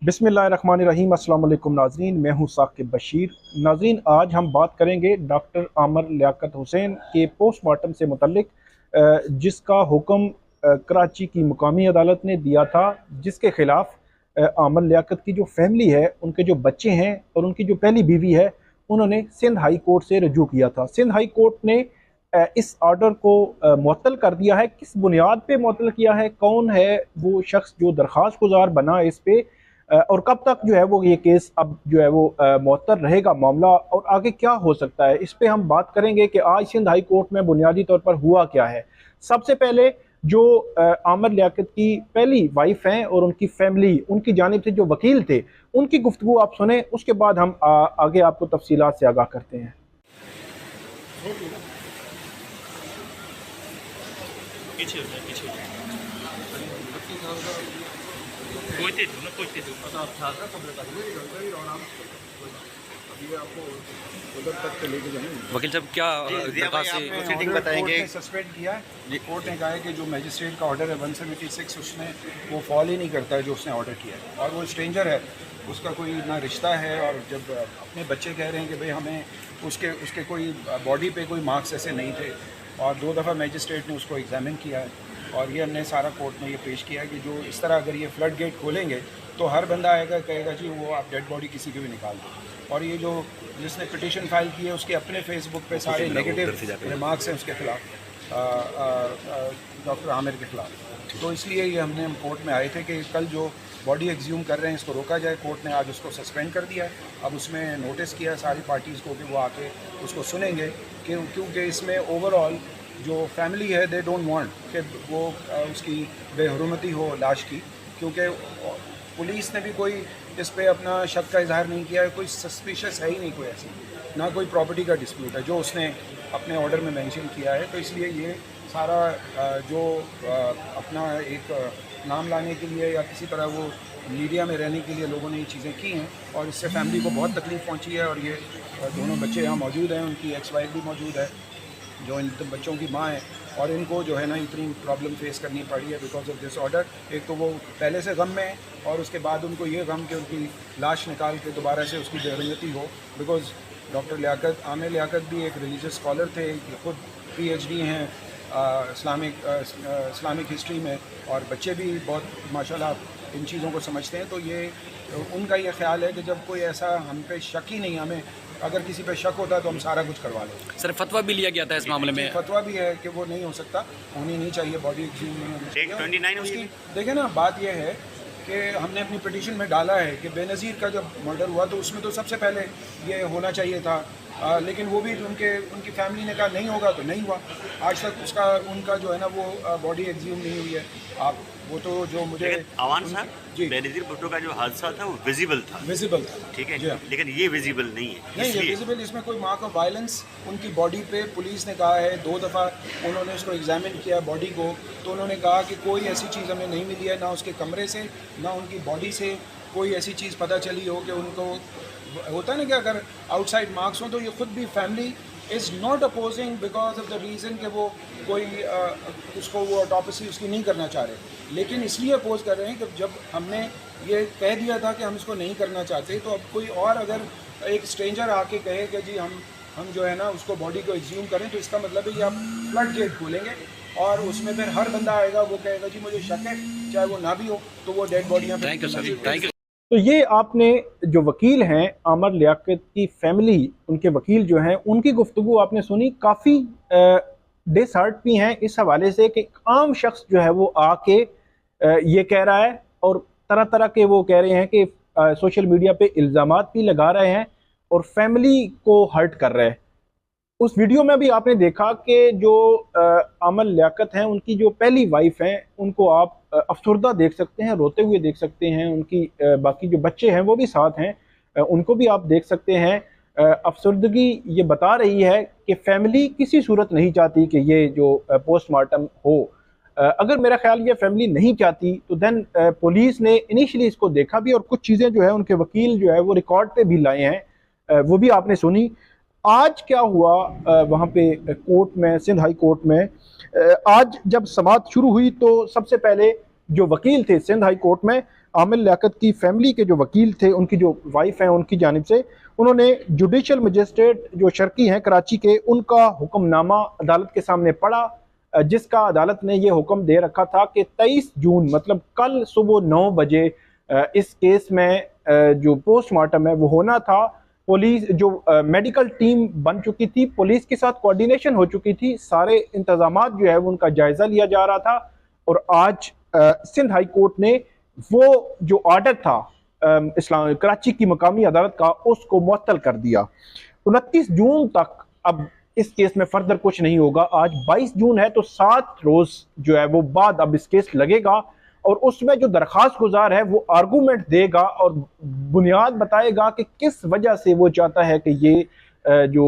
बिस्मिल्लाहिर्रहमानिर्रहीम। अस्सलाम वालेकुम नाज़रीन, मैं हूँ साकिब बशीर। नाज़रीन, आज हम बात करेंगे डॉक्टर आमिर लियाकत हुसैन के पोस्टमार्टम से मुतल्लिक, जिसका हुक्म कराची की मुकामी अदालत ने दिया था, जिसके ख़िलाफ़ आमिर लियाकत की जो फैमिली है, उनके जो बच्चे हैं और उनकी जो पहली बीवी है, उन्होंने सिंध हाई कोर्ट से रजू किया था। सिंध हाई कोर्ट ने इस आर्डर को मुअत्तल कर दिया है। किस बुनियाद पे मुअत्तल किया है, कौन है वो शख्स जो दरख्वास्त गुजार बना इस पे, और कब तक जो है वो ये केस अब जो है वो मुअत्तल रहेगा मामला, और आगे क्या हो सकता है, इस पे हम बात करेंगे कि आज सिंध हाई कोर्ट में बुनियादी तौर पर हुआ क्या है। सबसे पहले जो आमिर लियाकत की पहली वाइफ हैं और उनकी फैमिली, उनकी जानिब से जो वकील थे, उनकी गुफ्तगू आप सुने, उसके बाद हम आगे आपको तफसीलात से आगाह करते हैं। पीछे हो जाए, पीछे हो जाए। कोई दो ना, कोई दो। वकील साहब, क्या दरख्वास्त सेटिंग बताएंगे? सस्पेंड किया है ये कोर्ट ने कहा है कि जो मजिस्ट्रेट का ऑर्डर है 176 उसमें वो फॉलो ही नहीं करता है जो उसने ऑर्डर किया है, और वो स्ट्रेंजर है, उसका कोई ना रिश्ता है। और जब अपने बच्चे कह रहे हैं कि भाई हमें उसके उसके कोई बॉडी पे कोई मार्क्स ऐसे नहीं थे, और 2 दफ़ा मजिस्ट्रेट ने उसको एग्जामिन किया है, और ये हमने सारा कोर्ट में ये पेश किया है कि जो इस तरह अगर ये फ्लड गेट खोलेंगे तो हर बंदा आएगा कहेगा जी वो आप डेड बॉडी किसी की भी निकाल दो। और ये जो जिसने पिटीशन फाइल की है उसके अपने फेसबुक पे सारे नेगेटिव रिमार्क्स हैं उसके खिलाफ, डॉक्टर आमिर के खिलाफ। तो इसलिए ये हम कोर्ट में आए थे कि कल जो बॉडी एग्ज्यूम कर रहे हैं इसको रोका जाए। कोर्ट ने आज उसको सस्पेंड कर दिया है। अब उसमें नोटिस किया सारी पार्टीज़ को कि वो आके उसको सुनेंगे, क्योंकि इसमें ओवरऑल जो फैमिली है दे डोंट वांट कि वो उसकी बेहरमती हो लाश की, क्योंकि पुलिस ने भी कोई इस पे अपना शक का इजहार नहीं किया है, कोई सस्पिशियस है ही नहीं कोई ऐसी, ना कोई प्रॉपर्टी का डिस्प्यूट है जो उसने अपने ऑर्डर में मेंशन किया है। तो इसलिए ये सारा जो अपना एक नाम लाने के लिए या किसी तरह वो मीडिया में रहने के लिए लोगों ने ये चीज़ें की हैं, और इससे फैमिली को बहुत तकलीफ़ पहुंची है। और ये दोनों बच्चे यहाँ मौजूद हैं, उनकी एक्स वाइफ भी मौजूद है जो इन बच्चों की माँ है, और इनको जो है ना इतनी प्रॉब्लम फेस करनी पड़ी है बिकॉज ऑफ दिस ऑर्डर। एक तो वो पहले से गम में है, और उसके बाद उनको ये गम कि उनकी लाश निकाल के दोबारा से उसकी बेरंगती हो। बिकॉज डॉक्टर लियाकत, आमिर लियाकत भी एक रिलीजियस स्कॉलर थे, खुद PhD हैं इस्लामिक हिस्ट्री में, और बच्चे भी बहुत माशाल्लाह इन चीज़ों को समझते हैं। तो ये उनका ये ख्याल है कि जब कोई ऐसा हम पे शक ही नहीं, हमें अगर किसी पे शक होता तो हम सारा कुछ करवा लें। सर, फतवा भी लिया गया था इस मामले में? फतवा भी है कि वो नहीं हो सकता, होनी नहीं चाहिए, बॉडी एग्ज्यूम नहीं होनी चाहिए। 29 उसकी देखें ना, बात यह है कि हमने अपनी पिटीशन में डाला है कि बेनज़ीर का जब मर्डर हुआ तो उसमें तो सबसे पहले ये होना चाहिए था, लेकिन वो भी उनकी फैमिली ने कहा नहीं होगा तो नहीं हुआ। आज तक उनका जो है ना वो बॉडी एग्ज्यूम नहीं हुई है। आप वो तो जो मुझे अवान साहब, बेनज़ीर भुट्टो का जो हादसा था वो विजिबल था, ठीक है, लेकिन ये विजिबल नहीं है। नहीं, ये विजिबल, इसमें कोई मार्क ऑफ वायलेंस उनकी बॉडी पे पुलिस ने कहा है। 2 दफ़ा उन्होंने उसको एग्जामिन किया बॉडी को, तो उन्होंने कहा कि कोई ऐसी चीज़ हमें नहीं मिली है, ना उसके कमरे से ना उनकी बॉडी से कोई ऐसी चीज़ पता चली हो कि उनको होता है ना कि अगर आउटसाइड मार्क्स हो तो ये खुद भी family is not opposing because of the reason कि वो कोई उसको वो ऑटोप्सी उसकी नहीं करना चाह रहे, लेकिन इसलिए अपोज कर रहे हैं कि जब हमने ये कह दिया था कि हम इसको नहीं करना चाहते, तो अब कोई और अगर एक स्ट्रेंजर आके कहे कि जी हम जो है ना उसको बॉडी को एग्ज्यूम करें, तो इसका मतलब है कि आप फ्लड गेट खोलेंगे और उसमें फिर हर बंदा आएगा, वो कहेगा जी मुझे शक है, चाहे वो ना भी हो, तो वो डेड बॉडियाँ। Thank you sir, thank you. तो ये आपने जो वकील हैं आमिर लियाकत की फैमिली, उनके वकील जो हैं, उनकी गुफ्तगू आपने सुनी। काफ़ी डिसहर्ट भी हैं इस हवाले से कि आम शख्स जो है वो आके ये कह रहा है, और तरह तरह के वो कह रहे हैं कि सोशल मीडिया पे इल्ज़ामात भी लगा रहे हैं और फैमिली को हर्ट कर रहे हैं। उस वीडियो में भी आपने देखा कि जो आमिर लियाकत हैं, उनकी जो पहली वाइफ हैं, उनको आप अफसरदा देख सकते हैं, रोते हुए देख सकते हैं। उनकी बाकी जो बच्चे हैं वो भी साथ हैं, उनको भी आप देख सकते हैं। अफसरदगी ये बता रही है कि फैमिली किसी सूरत नहीं चाहती कि ये जो पोस्टमार्टम हो। अगर मेरा ख्याल ये फैमिली नहीं चाहती तो देन पुलिस ने इनिशियली इसको देखा भी, और कुछ चीज़ें जो है उनके वकील जो है वो रिकॉर्ड पे भी लाए हैं, वो भी आपने सुनी। आज क्या हुआ वहाँ पे कोर्ट में, सिंध हाई कोर्ट में, आज जब समाअत शुरू हुई तो सबसे पहले जो वकील थे सिंध हाई कोर्ट में, आमिर लियाकत की फैमिली के जो वकील थे, उनकी जो वाइफ हैं, उनकी जानिब से उन्होंने जुडिशल मजिस्ट्रेट जो शर्की हैं कराची के, उनका हुक्मनामा अदालत के सामने पढ़ा, जिसका अदालत ने ये हुक्म दे रखा था कि 23 जून मतलब कल सुबह 9 बजे इस केस में जो पोस्टमार्टम है वो होना था। पुलिस जो मेडिकल टीम बन चुकी थी, पुलिस के साथ कोऑर्डिनेशन हो चुकी थी, सारे इंतजामात जो है वो उनका जायजा लिया जा रहा था। और आज सिंध हाई कोर्ट ने वो जो ऑर्डर था इस्लाम कराची की मकामी अदालत का, उसको मुअत्तल कर दिया। 29 जून तक अब इस केस में फर्दर कुछ नहीं होगा। आज 22 जून है, तो 7 रोज जो है वो बाद अब इस केस लगेगा और उसमें जो दरखास्त गुजार है वो आर्गूमेंट देगा और बुनियाद बताएगा कि किस वजह से वो चाहता है कि ये जो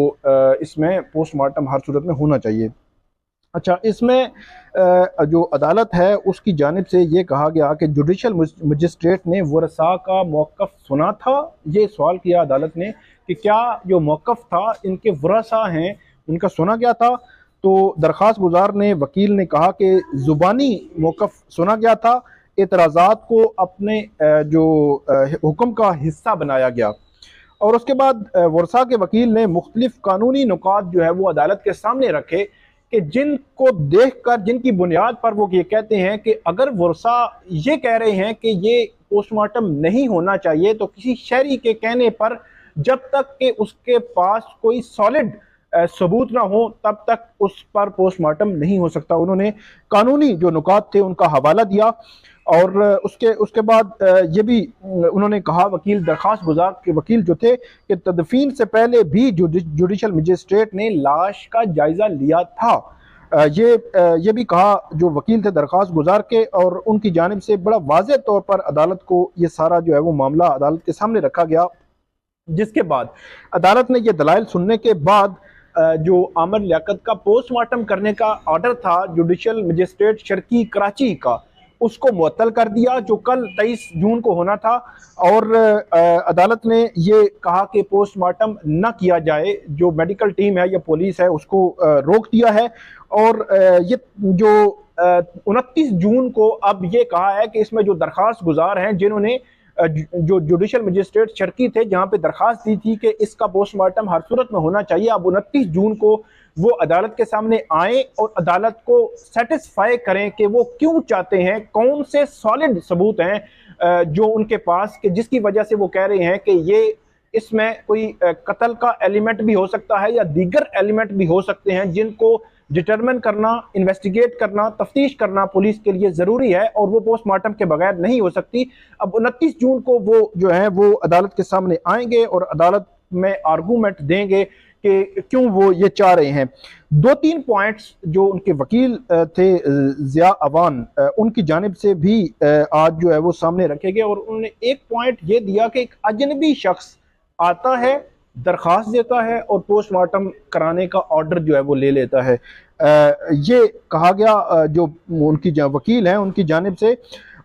इसमें पोस्टमार्टम हर सूरत में होना चाहिए। अच्छा, इसमें जो अदालत है उसकी जानिब से ये कहा गया कि जुडिशल मजिस्ट्रेट ने वरसा का मौक़िफ़ सुना था। ये सवाल किया अदालत ने कि क्या जो मौक़िफ़ था इनके वरसा हैं उनका सुना गया था। तो दरख्वास्त गुजार ने, वकील ने कहा कि ज़ुबानी मौक़िफ़ सुना गया था, एतराज़ात को अपने जो हुक्म का हिस्सा बनाया गया। और उसके बाद वरसा के वकील ने मुख्तलिफ कानूनी नुकात जो है वो अदालत के सामने रखे कि जिनको देख कर, जिनकी बुनियाद पर वो ये कहते हैं कि अगर वरसा ये कह रहे हैं कि ये पोस्टमार्टम नहीं होना चाहिए, तो किसी शहरी के कहने पर जब तक कि उसके पास कोई सॉलिड सबूत ना हो तब तक उस पर पोस्टमार्टम नहीं हो सकता। उन्होंने कानूनी जो नुकात थे उनका हवाला दिया और उसके बाद ये भी उन्होंने कहा, वकील दरख्वास्त गुजार के वकील जो थे, कि तदफीन से पहले भी जुडिशल मजिस्ट्रेट ने लाश का जायजा लिया था। ये भी कहा जो वकील थे दरख्वास्त गुजार के, और उनकी जानिब से बड़ा वाज़ेह तौर पर अदालत को ये सारा जो है वो मामला अदालत के सामने रखा गया। जिसके बाद अदालत ने ये दलाइल सुनने के बाद जो आमिर लियाकत का पोस्टमार्टम करने का ऑर्डर था जुडिशल मजिस्ट्रेट शर्की कराची का, उसको मुअत्तल कर दिया, जो कल 23 जून को होना था। और अदालत ने ये कहा कि पोस्टमार्टम न किया जाए, जो मेडिकल टीम है या पुलिस है उसको रोक दिया है। और ये जो 29 जून को अब ये कहा है कि इसमें जो दरख्वास्त गुजार हैं, जिन्होंने जो जुडिशल मजिस्ट्रेट शर्की थे जहां पे दरखास्त दी थी कि इसका पोस्टमार्टम हर सूरत में होना चाहिए, अब 29 जून को वो अदालत के सामने आए और अदालत को सेटिस्फाई करें कि वो क्यों चाहते हैं, कौन से सॉलिड सबूत हैं जो उनके पास, कि जिसकी वजह से वो कह रहे हैं कि ये इसमें कोई कत्ल का एलिमेंट भी हो सकता है या दीगर एलिमेंट भी हो सकते हैं, जिनको डिटरमिन करना, इन्वेस्टिगेट करना, तफ्तीश करना पुलिस के लिए ज़रूरी है और वो पोस्टमार्टम के बगैर नहीं हो सकती। अब 29 जून को वो जो है वो अदालत के सामने आएंगे और अदालत में आर्गूमेंट देंगे कि क्यों वो ये चाह रहे हैं। 2-3 पॉइंट्स जो उनके वकील थे ज़िया अवान, उनकी जानिब से भी आज जो है वो सामने रखे गए। और उन्होंने एक पॉइंट ये दिया कि एक अजनबी शख्स आता है, दरख्वास्त देता है और पोस्टमार्टम कराने का ऑर्डर जो है वो ले लेता है। ये कहा गया जो उनकी वकील हैं उनकी जानिब से।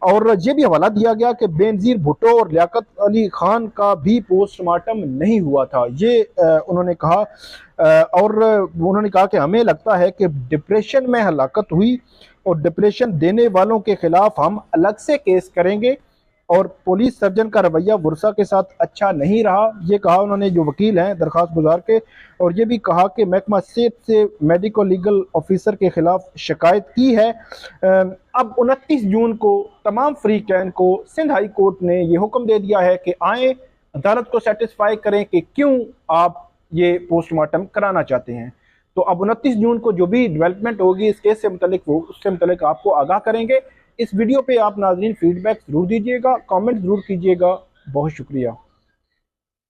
और ये भी हवाला दिया गया कि बेनज़ीर भुट्टो और लियाकत अली खान का भी पोस्टमार्टम नहीं हुआ था, ये उन्होंने कहा। और उन्होंने कहा कि हमें लगता है कि डिप्रेशन में हलाकत हुई और डिप्रेशन देने वालों के खिलाफ हम अलग से केस करेंगे और पुलिस सर्जन का रवैया वरसा के साथ अच्छा नहीं रहा, ये कहा उन्होंने जो वकील हैं दरख्वास्त गुजार के। और ये भी कहा कि महकमा सेहत से मेडिको लीगल ऑफिसर के खिलाफ शिकायत की है। अब 29 जून को तमाम फ्रीकैन को सिंध हाई कोर्ट ने ये हुक्म दे दिया है कि आए, अदालत को सेटिस्फाई करें कि क्यों आप ये पोस्टमार्टम कराना चाहते हैं। तो अब 29 जून को जो भी डेवलपमेंट होगी इस केस से मुतल्लिक, वो उससे मुतल्लिक आपको आगाह करेंगे। इस वीडियो पे आप नाज़रीन फीडबैक ज़रूर दीजिएगा, कमेंट ज़रूर कीजिएगा। बहुत शुक्रिया।